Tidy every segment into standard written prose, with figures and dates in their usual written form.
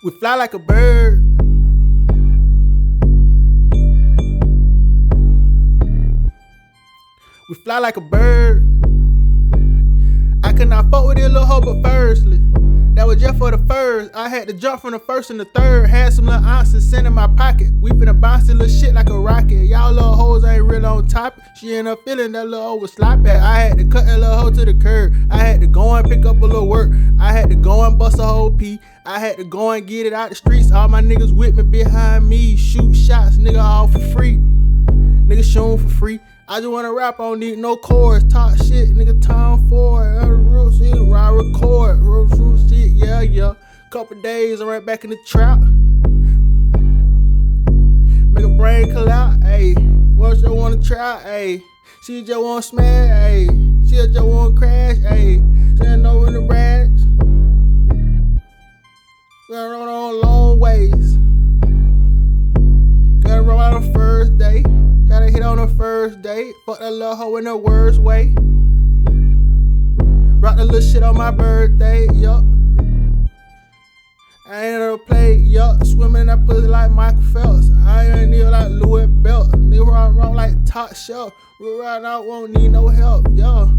We fly like a bird. We fly like a bird. I could not fuck with this little hoe, but firstly, that was just for the first. I had to jump from the first and the third. Had some little ounces sent in my pocket. We finna bounce this little shit like a rocket. Y'all little hoes ain't real on top. She ended up feeling that little hoe was sloppy. I had to cut that little hoe to the curb. I had to go and pick up a little work. I had to go and bust a whole pee. I had to go and get it out the streets. All my niggas with me behind me. Shoot shots, nigga, all for free. Nigga shooting for free. I just wanna rap, I don't need no chorus. Talk shit, nigga, time for it. Real shit, I record. Real shit, yeah. Couple days, I'm right back in the trap. Make a brain collapse, ayy. What you wanna try, ayy. She just wanna smash, ayy. She just wanna crash, ayy. She ain't know in the rags. Gotta run on long ways. Gotta run on the first day. Gotta hit on the first date. Fuck that little hoe in the worst way. Rock the little shit on my birthday, yup. I ain't never played, yup. Swimming in that pussy like Michael Phelps. I ain't need like Louis Belt. Nigga run wrong like top shelf. Real right now won't need no help, yo.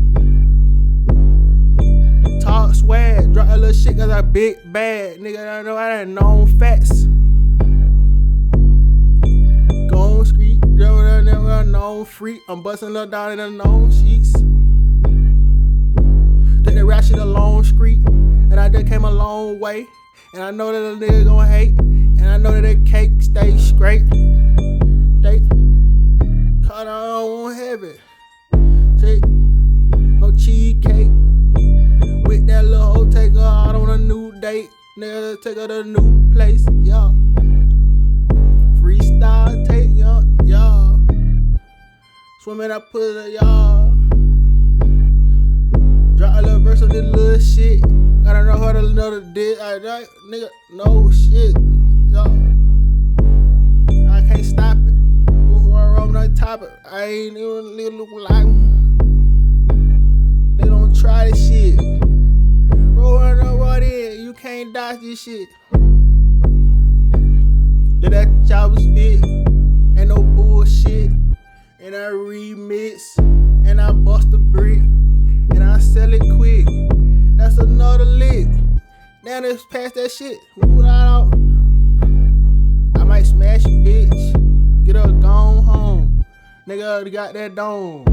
Talk swag, drop that little shit cause I big bad. Nigga, I know I done known facts. Gone street. Never known freak. I'm busting her down in the known sheets. Took the rap shit a long street. And I just came a long way. And I know that a nigga gon' hate. And I know that that cake stay straight. They cause I don't want have it. Take no cheesecake. With that little hoe, take her out on a new date. Nigga, take her to a new place. Yeah. Freestyle tape, y'all. Swimming up pussy, y'all. Drop a little verse on this little shit. I don't know how to know the dick. Nigga, no shit, y'all. I can't stop it. Before I roll on top it, I ain't even look like. They don't try this shit. Rolling up right in, you can't dodge this shit. Let that chopper spit, ain't no bullshit. And I remix, and I bust a brick, and I sell it quick. That's another lick. Now let's pass that shit. Move that out. I might smash a bitch. Get her gone home. Nigga already got that dome.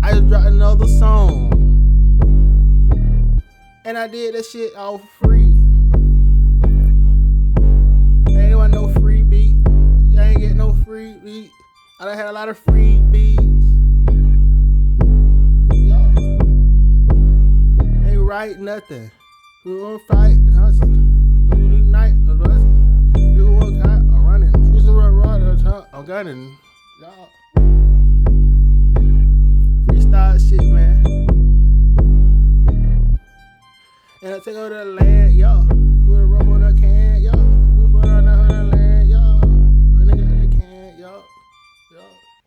I just dropped another song. And I did that shit all for free. Ain't want no free beat. I ain't get no free beat. I done had a lot of free beats. Yo. Ain't right nothing. We wanna fight, hustle. We unite, we work hard, I'm running. I'm gunning. Y'all. Freestyle shit, man. And I take over the land.